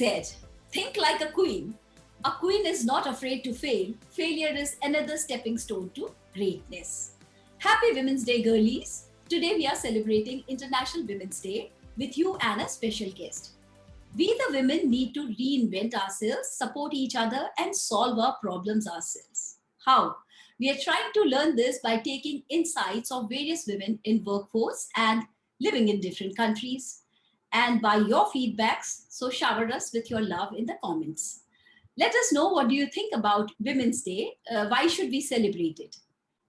said, think like a queen. A queen is not afraid to fail. Failure is another stepping stone to greatness. Happy Women's Day, girlies. Today we are celebrating International Women's Day with you and a special guest. We, the women, need to reinvent ourselves, support each other, and solve our problems ourselves. How? We are trying to learn this by taking insights of various women in workforce and living in different countries. And by your feedbacks, so shower us with your love in the comments. Let us know what do you think about Women's Day. Why should we celebrate it?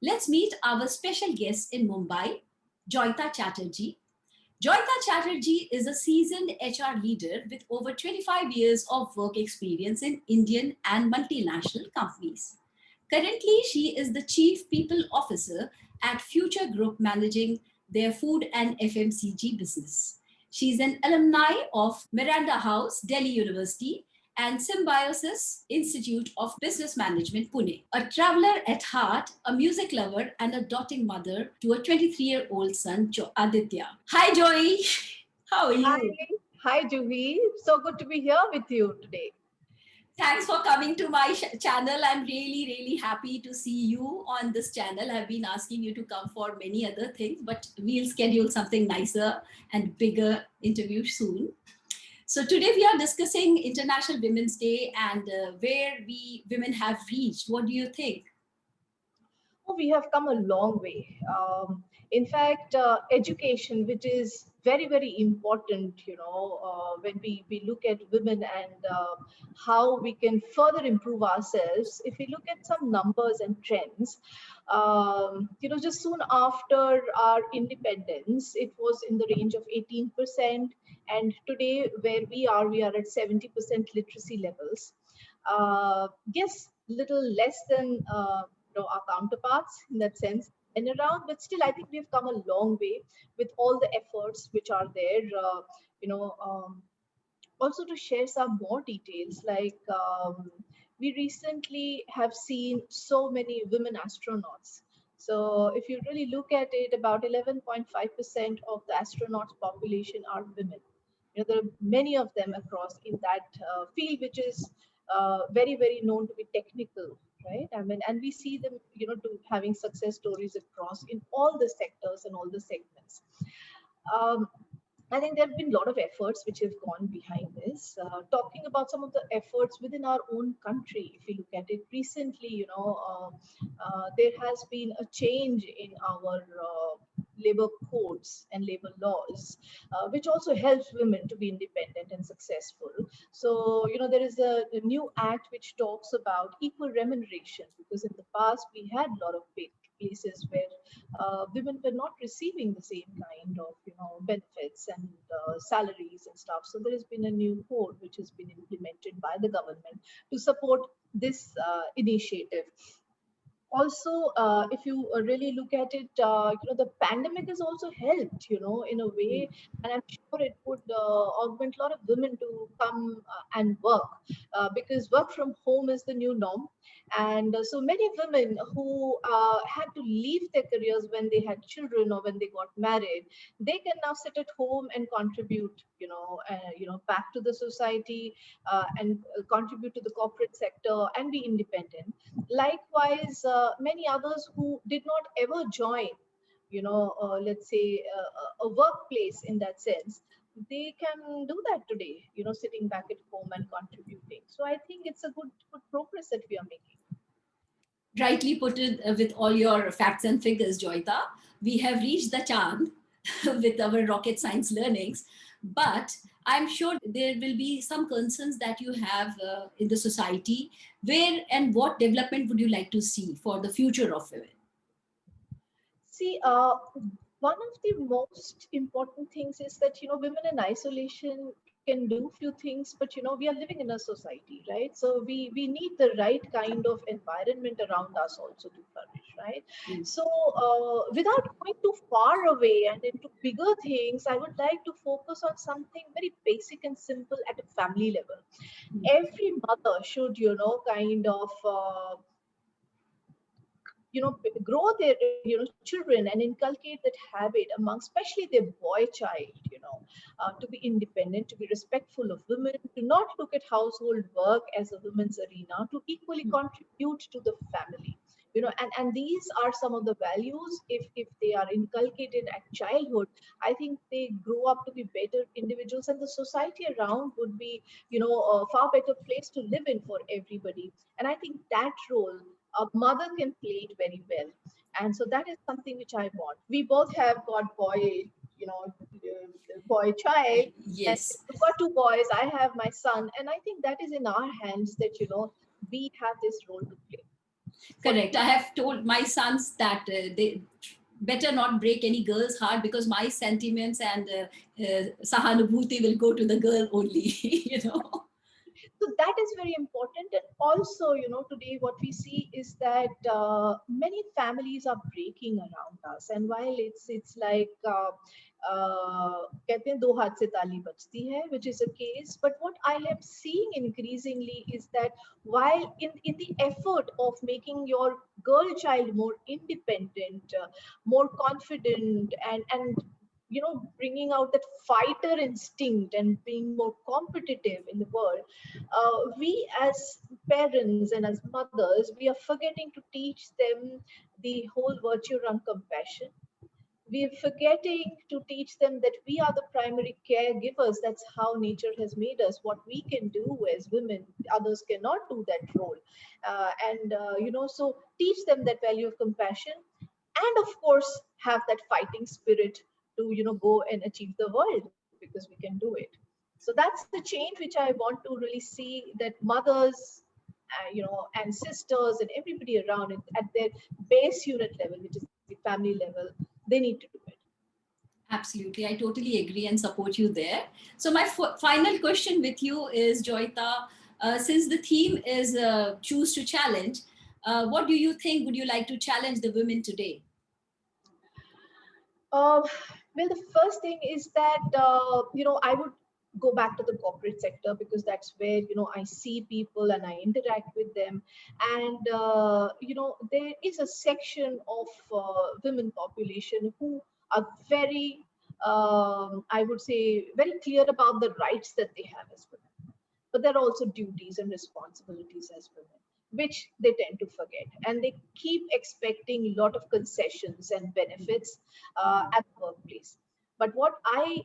Let's meet our special guest in Mumbai, Joyeeta Chatterjee. Joyeeta Chatterjee is a seasoned HR leader with over 25 years of work experience in Indian and multinational companies. Currently, she is the Chief People Officer at Future Group, managing their food and FMCG business. She's an alumni of Miranda House, Delhi University, and Symbiosis Institute of Business Management, Pune. A traveler at heart, a music lover, and a doting mother to a 23-year-old son, Aditya. Hi, Joy. How are Hi, you? hi, Juhi. So good to be here with you today. Thanks for coming to my channel. I'm really, really happy to see you on this channel. I've been asking you to come for many other things, but we'll schedule something nicer and bigger interview soon. So today we are discussing International Women's Day and where we women have reached. What do you think? Oh, we have come a long way. In fact, education, which is very, very important, when we look at women and how we can further improve ourselves. If we look at some numbers and trends, just soon after our independence, it was in the range of 18%. And today, where we are at 70% literacy levels. Yes, little less than our counterparts in that sense and around, but still I think we've come a long way with all the efforts which are there. You know, Also to share some more details, like we recently have seen so many women astronauts. So if you really look at it, about 11.5% of the astronauts population are women. There are many of them across in that field, which is very, very known to be technical, right? I mean, and we see them, to having success stories across in all the sectors and all the segments. Um, I think there have been a lot of efforts which have gone behind this. Talking about some of the efforts within our own country, if you look at it recently, there has been a change in our labor codes and labor laws, which also helps women to be independent and successful. So, there is a new act which talks about equal remuneration, because in the past we had a lot of places where women were not receiving the same kind of benefits and salaries and stuff. So there has been a new code which has been implemented by the government to support this initiative. Also, if you really look at it, the pandemic has also helped, in a way, and I'm sure it would augment a lot of women to come and work, because work from home is the new norm. And so many women who had to leave their careers when they had children or when they got married, they can now sit at home and contribute, back to the society, and contribute to the corporate sector and be independent. Likewise, many others who did not ever join, let's say, a workplace in that sense, they can do that today, sitting back at home and contributing. So I think it's a good progress that we are making. Rightly put it with all your facts and figures, Joyita. We have reached the chand with our rocket science learnings, but I'm sure there will be some concerns that you have in the society. Where and what development would you like to see for the future of women? See, one of the most important things is that, women in isolation can do few things, but, we are living in a society, right? So we need the right kind of environment around us also to flourish, right? Mm. So without going too far away and into bigger things, I would like to focus on something very basic and simple at a family level. Every mother should, kind of grow their children and inculcate that habit among especially their boy child, to be independent, to be respectful of women, to not look at household work as a women's arena, to equally contribute to the family. And these are some of the values. If they are inculcated at childhood, I think they grow up to be better individuals, and the society around would be a far better place to live in for everybody. And I think that role a mother can play it very well. And so that is something which I want. We both have got boy child, and Yes. you've got two boys. I have my son, and I think that is in our hands that we have this role to play. For Correct. I have told my sons that they better not break any girl's heart, because my sentiments and sahanubhuti will go to the girl only. you know. So that is very important. And also, today what we see is that many families are breaking around us. And while it's like कहते हैं दो हाथ से ताली बजती है, which is a case, but what I am seeing increasingly is that while in the effort of making your girl child more independent, more confident, and bringing out that fighter instinct and being more competitive in the world, we as parents and as mothers, we are forgetting to teach them the whole virtue around compassion. We're forgetting to teach them that we are the primary caregivers. That's how nature has made us. What we can do as women, others cannot do that role. So teach them that value of compassion, and of course, have that fighting spirit to, go and achieve the world, because we can do it. So that's the change which I want to really see, that mothers, and sisters and everybody around it at their base unit level, which is the family level, they need to do it. Absolutely. I totally agree and support you there. So, my final question with you is, Joyita, since the theme is choose to challenge, what do you think would you like to challenge the women today? Uh, well, the first thing is that I would go back to the corporate sector, because that's where I see people and I interact with them, and there is a section of women population who are very, I would say, very clear about the rights that they have as women, but there are also duties and responsibilities as women, which they tend to forget, and they keep expecting a lot of concessions and benefits at the workplace. But what I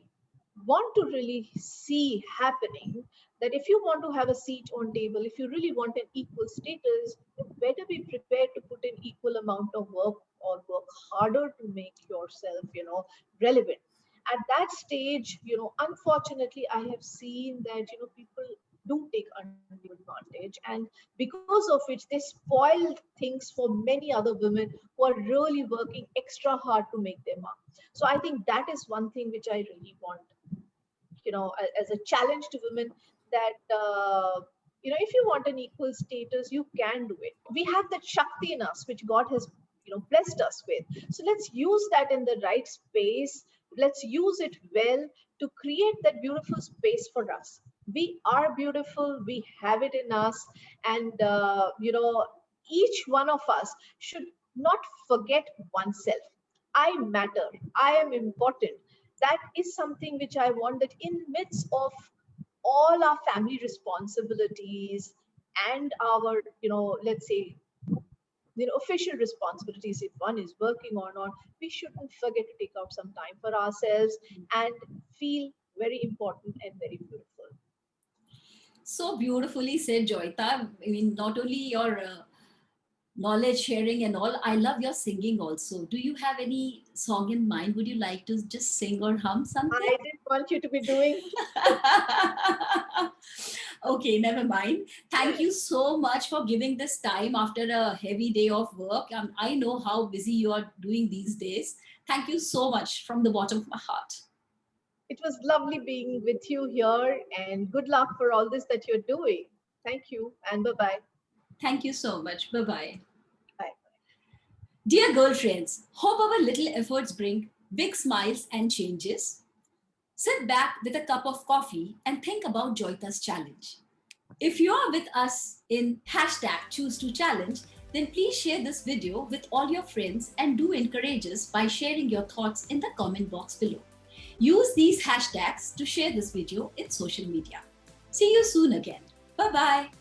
want to really see happening, that if you want to have a seat on table, if you really want an equal status, you better be prepared to put in equal amount of work, or work harder to make yourself relevant. At that stage, unfortunately, I have seen that people do take undue advantage, and because of which they spoil things for many other women who are really working extra hard to make their mark. So I think that is one thing which I really want, as a challenge to women, that if you want an equal status, you can do it. We have that shakti in us, which God has blessed us with. So let's use that in the right space. Let's use it well to create that beautiful space for us. We are beautiful, we have it in us, and each one of us should not forget oneself. I matter, I am important. That is something which I want, that in midst of all our family responsibilities and our let's say official responsibilities, if one is working or not, we shouldn't forget to take out some time for ourselves and feel very important and very beautiful. So beautifully said, Joyita. I mean, not only your knowledge sharing and all, I love your singing also. Do you have any song in mind? Would you like to just sing or hum something? I didn't want you to be doing. Okay, never mind. Thank you so much for giving this time after a heavy day of work. I know how busy you are doing these days. Thank you so much from the bottom of my heart. It was lovely being with you here, and good luck for all this that you're doing. Thank you, and bye bye. Thank you so much. Bye bye. Bye. Dear girlfriends, hope our little efforts bring big smiles and changes. Sit back with a cup of coffee and think about Joyta's challenge. If you are with us in hashtag choose to challenge, then please share this video with all your friends and do encourage us by sharing your thoughts in the comment box below. Use these hashtags to share this video in social media. See you soon again. Bye-bye.